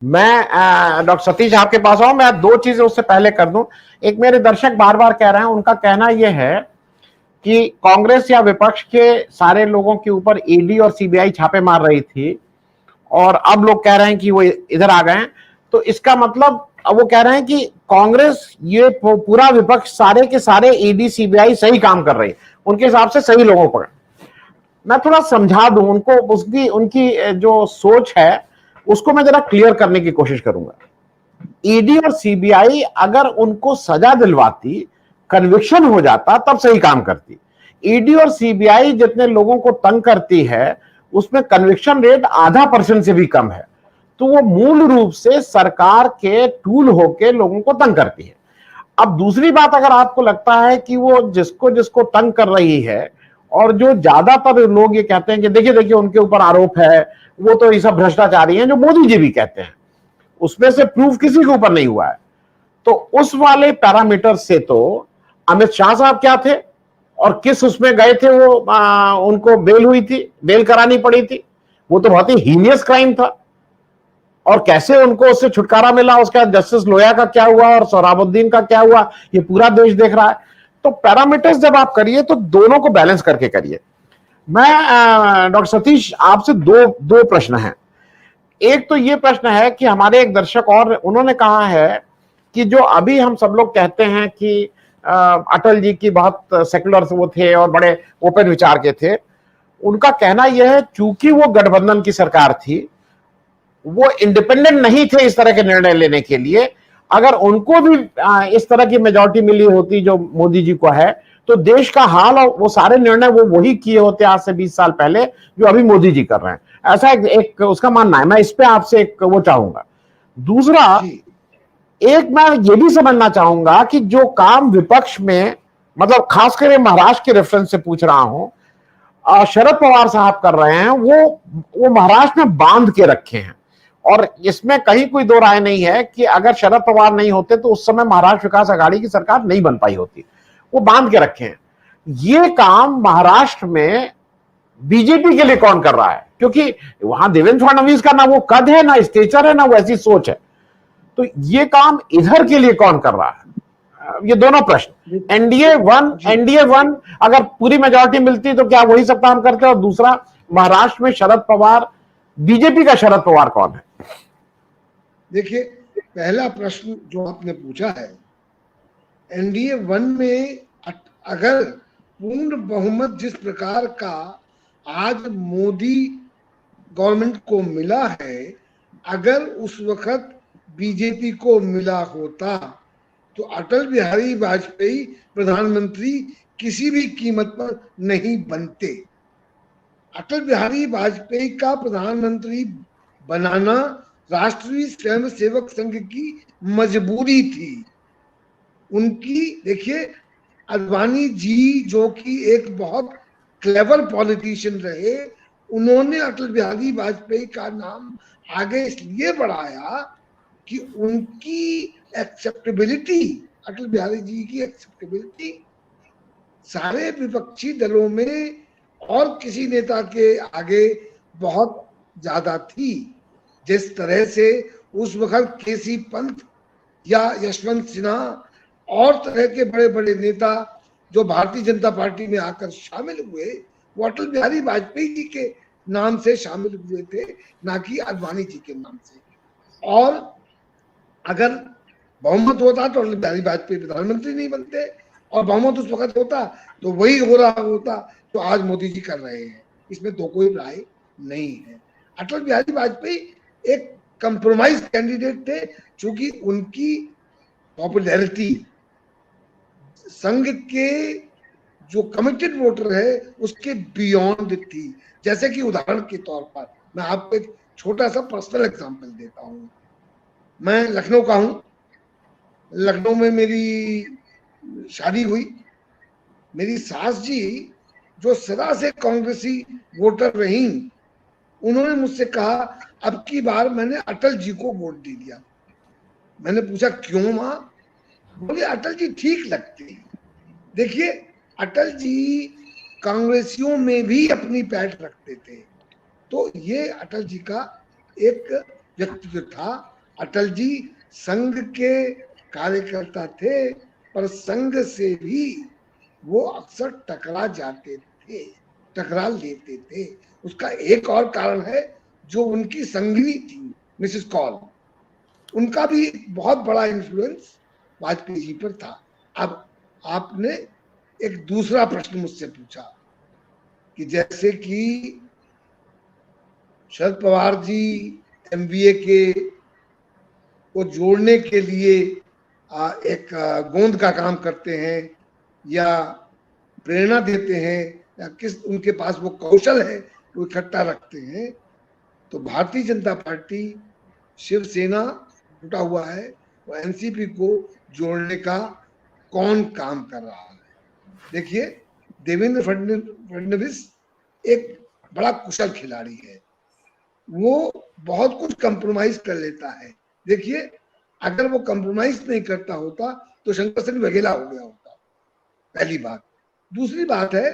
मैं डॉक्टर सतीश आपके पास आऊं, मैं दो चीजें उससे पहले कर दूं। एक, मेरे दर्शक बार बार कह रहे हैं, उनका कहना यह है कि कांग्रेस या विपक्ष के सारे लोगों के ऊपर ईडी और सीबीआई छापे मार रही थी और अब लोग कह रहे हैं कि वो इधर आ गए हैं। तो इसका मतलब अब वो कह रहे हैं कि कांग्रेस, ये पूरा विपक्ष, सारे के सारे ईडी सीबीआई सही काम कर रही है, उनके हिसाब से सही लोगों पर। मैं थोड़ा समझा दूं उनको, उसकी उनकी जो सोच है उसको मैं जरा क्लियर करने की कोशिश करूंगा। ईडी और सीबीआई अगर उनको सजा दिलवाती, कन्विक्शन हो जाता, तब सही काम करती। ईडी और सीबीआई जितने लोगों को तंग करती है उसमें कन्विक्शन रेट 0.5% से भी कम है। तो वो मूल रूप से सरकार के टूल होके लोगों को तंग करती है। अब दूसरी बात, अगर आपको लगता है कि वो जिसको जिसको तंग कर रही है, और जो ज्यादातर लोग ये कहते हैं कि देखिए देखिए उनके ऊपर आरोप है, वो तो ये सब भ्रष्टाचारी हैं, जो मोदी जी भी कहते हैं, उसमें से प्रूफ किसी के ऊपर नहीं हुआ है। तो उस वाले पैरामीटर से तो अमित शाह साहब क्या थे और किस उसमें गए थे, वो उनको बेल हुई थी, बेल करानी पड़ी थी, वो तो बहुत ही हीनियस क्राइम था। और कैसे उनको उससे छुटकारा मिला, उसका जस्टिस लोया का क्या हुआ और सोहराबुद्दीन का क्या हुआ, ये पूरा देश देख रहा है। तो पैरामीटर्स जब आप करिए तो दोनों को बैलेंस करके करिए। मैं डॉक्टर सतीश आपसे दो दो प्रश्न हैं। एक तो ये प्रश्न है कि हमारे एक दर्शक और उन्होंने कहा है कि जो अभी हम सब लोग कहते हैं कि अटल जी की बहुत सेकुलर वो थे और बड़े ओपन विचार के थे, उनका कहना यह है चूंकि वो गठबंधन की सरकार थी, वो इंडिपेंडेंट नहीं थे इस तरह के निर्णय लेने के लिए। अगर उनको भी इस तरह की मेजॉरिटी मिली होती जो मोदी जी को है, तो देश का हाल और वो सारे निर्णय वो वही किए होते आज से 20 साल पहले जो अभी मोदी जी कर रहे हैं। ऐसा एक उसका मानना है। मैं इस पे आपसे एक वो चाहूंगा। दूसरा, एक मैं ये भी समझना चाहूंगा कि जो काम विपक्ष में, मतलब खासकर महाराष्ट्र के रेफरेंस से पूछ रहा हूं, शरद पवार साहब कर रहे हैं, वो महाराष्ट्र में बांध के रखे हैं। और इसमें कहीं कोई दो राय नहीं है कि अगर शरद पवार नहीं होते तो उस समय महाराष्ट्र विकास आघाड़ी की सरकार नहीं बन पाई होती। वो बांध के रखे हैं। ये काम महाराष्ट्र में बीजेपी के लिए कौन कर रहा है? क्योंकि वहां देवेंद्र फडणवीस का ना वो कद है, ना स्टेचर है, ना वैसी सोच है। तो ये काम इधर के लिए कौन कर रहा है? ये दोनों प्रश्न। एनडीए वन अगर पूरी मेजॉरिटी मिलती तो क्या वही सब काम करते? और दूसरा, महाराष्ट्र में शरद पवार, बीजेपी का शरद पवार कौन है? देखिए, पहला प्रश्न जो आपने पूछा है, एनडीए वन में अगर पूर्ण बहुमत जिस प्रकार का आज मोदी गवर्नमेंट को मिला है, अगर उस वक्त बीजेपी को मिला होता तो अटल बिहारी वाजपेयी प्रधानमंत्री किसी भी कीमत पर नहीं बनते। अटल बिहारी वाजपेयी का प्रधानमंत्री बनाना राष्ट्रीय स्वयंसेवक संघ की मजबूरी थी। उनकी, देखिए, अडवाणी जी जो कि एक बहुत क्लेवर पॉलिटिशियन रहे, उन्होंने अटल बिहारी वाजपेयी का नाम आगे इसलिए बढ़ाया कि उनकी एक्सेप्टेबिलिटी, अटल बिहारी जी की एक्सेप्टेबिलिटी सारे विपक्षी दलों में और किसी नेता के आगे बहुत ज्यादा थी। जिस तरह से उस वक्त केसी पंत या यशवंत सिन्हा और तरह के बड़े बड़े नेता जो भारतीय जनता पार्टी में आकर शामिल हुए, वो अटल बिहारी वाजपेयी जी के नाम से शामिल हुए थे, ना कि अडवाणी जी के नाम से। और अगर बहुमत होता तो अटल बिहारी वाजपेयी प्रधानमंत्री नहीं बनते, और बहुमत उस वक्त होता तो वही हो रहा होता तो आज मोदी जी कर रहे हैं। इसमें तो कोई राय नहीं है। अटल बिहारी वाजपेयी एक कंप्रोमाइज कैंडिडेट थे, क्योंकि उनकी पॉपुलैरिटी संघ के जो कमिटेड वोटर है उसके बियॉन्ड थी। जैसे कि उदाहरण के तौर पर मैं आपको एक छोटा सा पर्सनल एग्जांपल देता हूं। मैं लखनऊ का हूं। लखनऊ में मेरी शादी हुई। मेरी सास जी जो सदा से कांग्रेसी वोटर रही, उन्होंने मुझसे कहा, अब की बार मैंने अटल जी को वोट दे दिया। मैंने पूछा क्यों मां? बोले अटल जी ठीक लगते हैं। देखिए, अटल जी कांग्रेसियों में भी अपनी पैठ रखते थे। तो ये अटल जी का एक व्यक्तित्व था अटल जी संघ के कार्यकर्ता थे, पर संघ से भी वो अक्सर टकरा जाते थे, टकरा लेते थे। उसका एक और कारण है, जो उनकी संगिनी थी मिसेस कौल, उनका भी बहुत बड़ा इन्फ्लुएंस वाजपेयी जी पर था। अब आपने एक दूसरा प्रश्न मुझसे पूछा कि जैसे कि शरद पवार जी एमबीए के को जोड़ने के लिए एक गोंद का काम करते हैं या प्रेरणा देते हैं, या किस उनके पास वो कौशल है वो इकट्ठा रखते हैं, तो भारतीय जनता पार्टी, शिवसेना जुटा हुआ है, वो एनसीपी को जोड़ने का कौन काम कर रहा है? देखिए, देवेंद्र फडणवीस एक बड़ा कुशल खिलाड़ी है, वो बहुत कुछ कंप्रोमाइज कर लेता है। देखिए, अगर वो कंप्रोमाइज नहीं करता होता तो शंकर सिंह वघेला हो गया होता, पहली बात। दूसरी बात है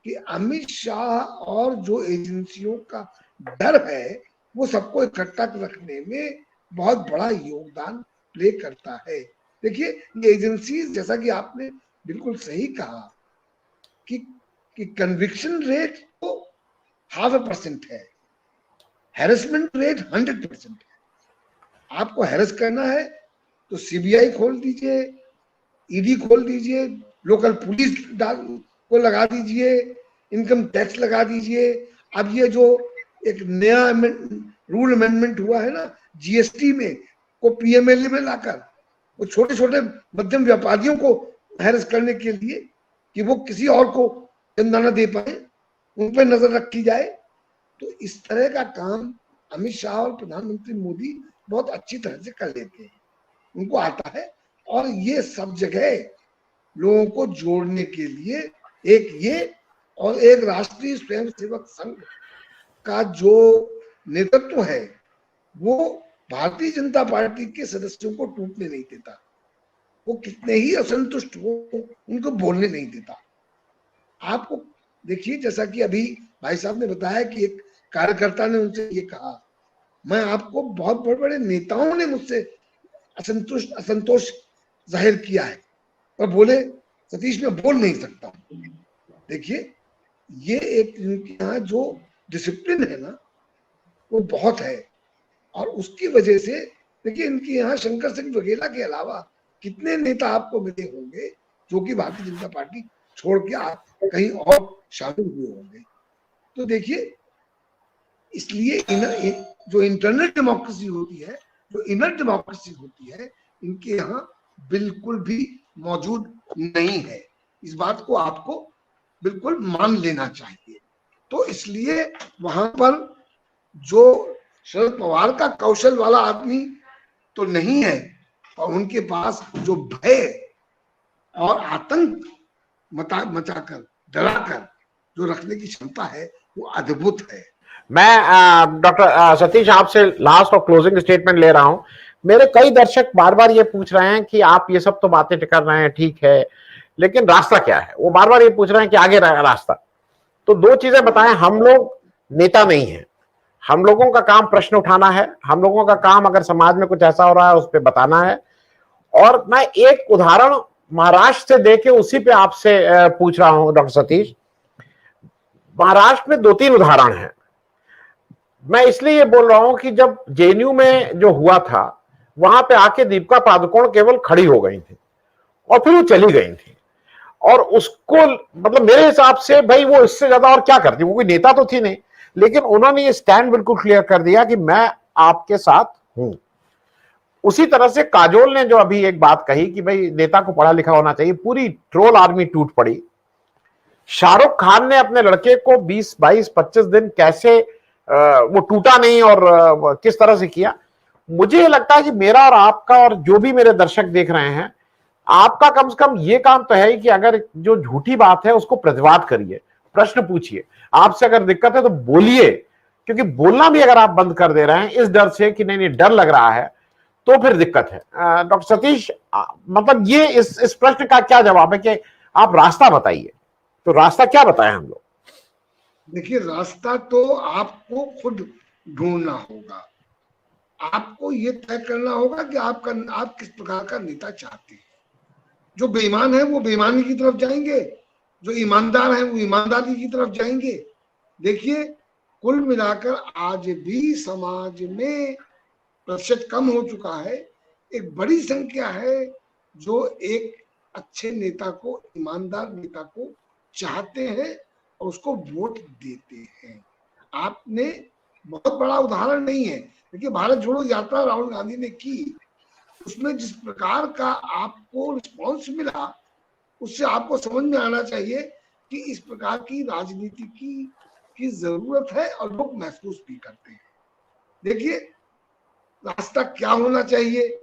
कि अमित शाह और जो एजेंसियों का डर है, वो सबको इकट्ठा रखने में बहुत बड़ा योगदान प्ले करता है। देखिए, ये एजेंसी, जैसा कि आपने बिल्कुल सही कहा कि कन्विक्शन रेट तो 0.5% है, हैरेसमेंट रेट 100% है। आपको हैरेस करना है तो सीबीआई खोल दीजिए, ईडी खोल दीजिए, लोकल पुलिस को लगा दीजिए, इनकम टैक्स लगा दीजिए। अब ये जो एक नया रूल अमेंडमेंट हुआ है ना जीएसटी में, को पीएमएलए में लाकर वो छोटे छोटे मध्यम व्यापारियों को हैरेस करने के लिए कि वो किसी और को चंदा न दे पाए, उन पर नजर रखी जाए। तो इस तरह का काम अमित शाह और प्रधानमंत्री मोदी बहुत अच्छी तरह से कर लेते हैं, उनको आता है। और ये सब जगह लोगों को जोड़ने के लिए एक ये और एक राष्ट्रीय स्वयंसेवक संघ का जो नेतृत्व है, वो भारतीय जनता पार्टी के सदस्यों को टूटने नहीं देता, वो कितने ही असंतुष्ट हो उनको बोलने नहीं देता। आपको देखिए, जैसा कि अभी भाई साहब ने बताया कि एक कार्यकर्ता ने उनसे ये कहा, मैं आपको बहुत बड़े बड़े नेताओं ने मुझसे असंतोष जाहिर किया है, पर बोले सतीश मैं बोल नहीं सकता। देखिए, ये एक इनके यहाँ जो डिसिप्लिन है ना, वो बहुत है। और उसकी वजह से देखिए, इनके यहाँ शंकर सिंह वघेला के अलावा कितने नेता आपको मिले होंगे जो कि भारतीय जनता पार्टी छोड़ के आप कहीं और शामिल हुए होंगे। तो देखिए, इसलिए जो इंटरनल डेमोक्रेसी होती है, जो इनर डेमोक्रेसी होती है, इनके यहाँ बिल्कुल भी मौजूद नहीं है। इस बात को आपको बिल्कुल मान लेना चाहिए। तो इसलिए वहां पर जो शरद पवार का कौशल वाला आदमी तो नहीं है, और उनके पास जो भय और आतंक मचाकर, डराकर जो रखने की क्षमता है, वो अद्भुत है। मैं डॉक्टर सतीश आपसे लास्ट और क्लोजिंग स्टेटमेंट ले रहा हूं। मेरे कई दर्शक बार बार ये पूछ रहे हैं कि आप ये सब तो बातें कर रहे हैं, ठीक है, लेकिन रास्ता क्या है? वो बार बार ये पूछ रहे हैं कि आगे रास्ता। तो दो चीजें बताएं। हम लोग नेता नहीं है, हम लोगों का काम प्रश्न उठाना है, हम लोगों का काम अगर समाज में कुछ ऐसा हो रहा है उस पर बताना है। और मैं एक उदाहरण महाराष्ट्र से देके उसी पे आपसे पूछ रहा हूं डॉक्टर सतीश। महाराष्ट्र में 2-3 उदाहरण हैं। मैं इसलिए ये बोल रहा हूं कि जब जेएनयू में जो हुआ था, वहां पे आके दीपिका पादुकोण केवल खड़ी हो गई थी और फिर वो चली गई थी। और उसको मतलब मेरे हिसाब से भाई वो इससे ज्यादा और क्या करती, वो कोई नेता तो थी नहीं, लेकिन उन्होंने ये स्टैंड बिल्कुल क्लियर कर दिया कि मैं आपके साथ हूं। उसी तरह से काजोल ने जो अभी एक बात कही कि भाई नेता को पढ़ा लिखा होना चाहिए, पूरी ट्रोल आर्मी टूट पड़ी। शाहरुख खान ने अपने लड़के को 20, 22, 25 दिन कैसे वो टूटा नहीं और किस तरह से किया। मुझे लगता है कि मेरा और आपका और जो भी मेरे दर्शक देख रहे हैं, आपका कम से कम ये काम तो है कि अगर जो झूठी बात है उसको प्रतिवाद करिए, प्रश्न पूछिए। आपसे अगर दिक्कत है तो बोलिए, क्योंकि बोलना भी अगर आप बंद कर दे रहे हैं इस डर से कि नहीं डर लग रहा है, तो फिर दिक्कत है। डॉक्टर सतीश, मतलब ये इस प्रश्न का क्या जवाब है कि आप रास्ता बताइए। तो रास्ता क्या बताएं हम लोग? देखिए, रास्ता तो आपको खुद ढूंढना होगा। आपको ये तय करना होगा कि आप किस प्रकार का नेता चाहते हैं। जो बेईमान है वो बेईमानी की तरफ जाएंगे, जो ईमानदार है वो ईमानदारी की तरफ जाएंगे। देखिए, कुल मिलाकर आज भी समाज में प्रतिशत कम हो चुका है। एक बड़ी संख्या है जो एक अच्छे नेता को, ईमानदार नेता को चाहते हैं और उसको वोट देते हैं। आपने बहुत बड़ा उदाहरण नहीं है, देखिए भारत जोड़ो यात्रा राहुल गांधी ने की, उसमें जिस प्रकार का आपको रिस्पॉन्स मिला, उससे आपको समझ में आना चाहिए कि इस प्रकार की राजनीति की जरूरत है और लोग महसूस भी करते हैं। देखिए, रास्ता क्या होना चाहिए,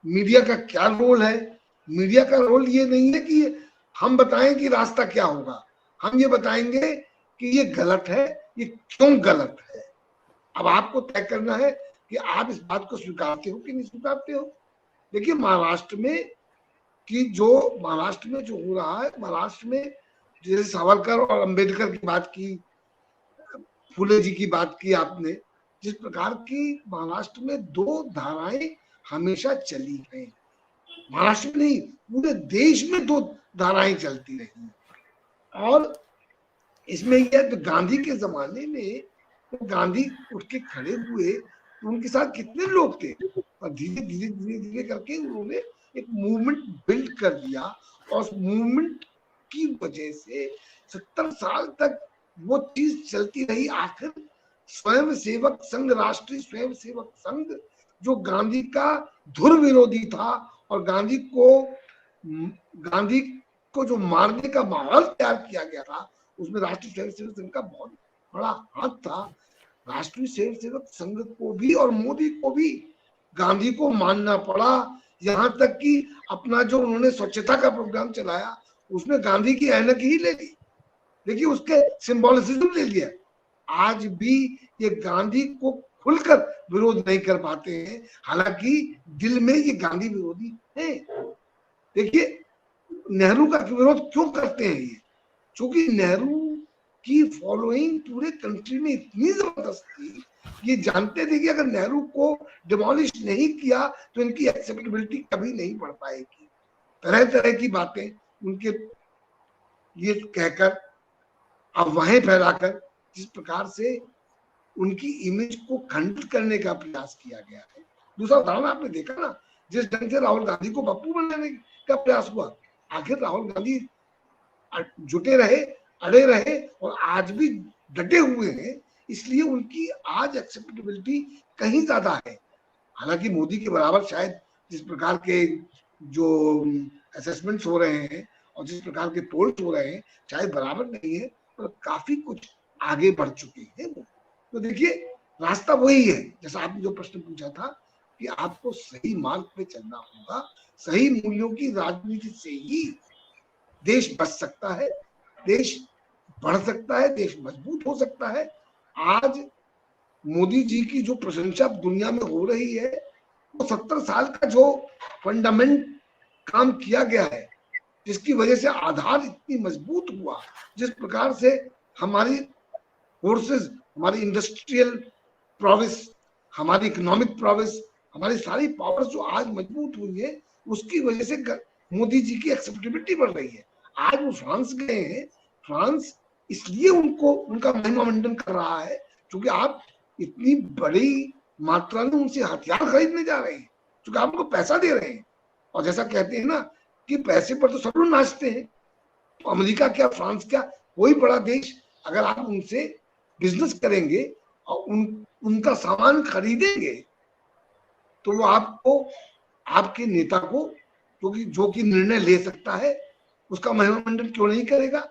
मीडिया का क्या रोल है। मीडिया का रोल ये नहीं है कि हम बताएं कि रास्ता क्या होगा, हम ये बताएंगे कि ये गलत है, ये क्यों गलत है। अब आपको तय करना है कि आप इस बात को स्वीकारते हो कि नहीं स्वीकारते हो। देखिए, महाराष्ट्र में जो हो रहा है, महाराष्ट्र में जैसे सावरकर और अंबेडकर की बात की, फुले जी की बात की आपने, जिस प्रकार की महाराष्ट्र में दो धाराएं हमेशा चली है, महाराष्ट्र में नहीं पूरे देश में दो धाराएं चलती रही। और इसमें यह तो गांधी के जमाने में तो गांधी उठ के खड़े हुए तो उनके साथ कितने लोग थे, और धीरे धीरे धीरे धीरे करके उन्होंने एक मूवमेंट बिल्ड कर दिया, और उस मूवमेंट की वजह से 70 साल तक वो चीज चलती रही। आखिर स्वयंसेवक संघ, राष्ट्रीय स्वयंसेवक संघ, जो गांधी का धुर विरोधी था और गांधी को जो मारने का माहौल तैयार किया गया था, उसमें राष्ट्रीय स्वयंसेवक संघ का बहुत बड़ा हाथ था। राष्ट्रीय स्वयंसेवक संघ को भी और मोदी को भी गांधी को मानना पड़ा, यहाँ तक कि अपना जो उन्होंने स्वच्छता का प्रोग्राम चलाया उसमें गांधी की ऐनक ही ले ली, देखिए उसके सिंबोलिज्म ले लिया। आज भी ये गांधी को खुलकर विरोध नहीं कर पाते हैं, हालांकि दिल में ये गांधी विरोधी है। देखिए, नेहरू का विरोध क्यों करते हैं ये, क्योंकि नेहरू की फॉलोइंग पूरे कंट्री में इतनी जबरदस्त थी, ये जानते थे कि अगर नेहरू को डिमोलिश नहीं किया तो इनकी एक्सेप्टेबिलिटी कभी नहीं बढ़ पाएगी। तरह तरह की बातें उनके ये कहकर, अफवाहें फैलाकर, जिस प्रकार से उनकी इमेज को खंडित करने का प्रयास किया गया है। दूसरा उदाहरण आपने देखा ना, जिस ढंग से राहुल गांधी को पप्पू बनाने का प्रयास हुआ, आखिर राहुल गांधी जुटे रहे, अड़े रहे और आज भी डटे हुए हैं, इसलिए उनकी आज एक्सेप्टेबिलिटी कहीं ज्यादा है। हालांकि मोदी के बराबर शायद जिस प्रकार के जो असेसमेंट्स हो रहे हैं और जिस प्रकार के पोल्स हो रहे हैं शायद बराबर नहीं है, पर काफी कुछ आगे बढ़ चुके हैं वो। तो देखिए, रास्ता वही है, जैसा आपने जो प्रश्न पूछा था कि आपको सही मार्ग पे चलना होगा। सही मूल्यों की राजनीति से ही देश बच सकता है, देश बढ़ सकता है, देश मजबूत हो सकता है। आज मोदी जी की जो प्रशंसा दुनिया में हो रही है, वो 70 साल का जो फंडामेंट काम किया गया है, जिसकी वजह से आधार इतनी मजबूत हुआ, जिस प्रकार से हमारी फोर्सेस, हमारी इंडस्ट्रियल प्रोविस, हमारी इकोनॉमिक प्रोविस, हमारी सारी पावर्स जो आज मजबूत हुई है, उसकी वजह से मोदी जी की एक्सेप्टेबिलिटी बढ़ रही है। आज वो फ्रांस गए हैं, फ्रांस इसलिए उनका महिमा मंडन कर रहा है क्योंकि आप इतनी बड़ी मात्रा में उनसे हथियार खरीदने जा रहे हैं, क्योंकि आप उनको पैसा दे रहे हैं। और जैसा कहते हैं ना कि पैसे पर तो सब लोग नाचते हैं, तो अमेरिका क्या, फ्रांस क्या, कोई बड़ा देश, अगर आप उनसे बिजनेस करेंगे और उनका सामान खरीदेंगे तो वो आपको, आपके नेता को, जो कि निर्णय ले सकता है, उसका महिमा मंडन क्यों नहीं करेगा।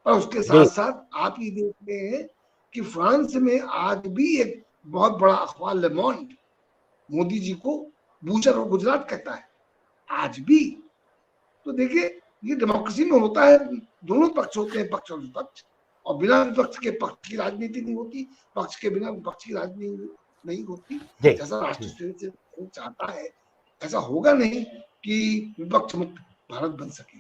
और उसके साथ साथ आप ये देखते हैं कि फ्रांस में आज भी एक बहुत बड़ा अखबार ले मोंड मोदी जी को बूचर और गुजरात कहता है आज भी। तो देखिए, ये डेमोक्रेसी में होता है, दोनों पक्ष होते हैं, पक्ष और विपक्ष, और बिना विपक्ष के पक्ष की राजनीति नहीं होती, पक्ष के बिना विपक्ष की राजनीति नहीं होती। जैसा राष्ट्रीय चाहता है ऐसा होगा नहीं कि विपक्ष मुक्त भारत बन सके।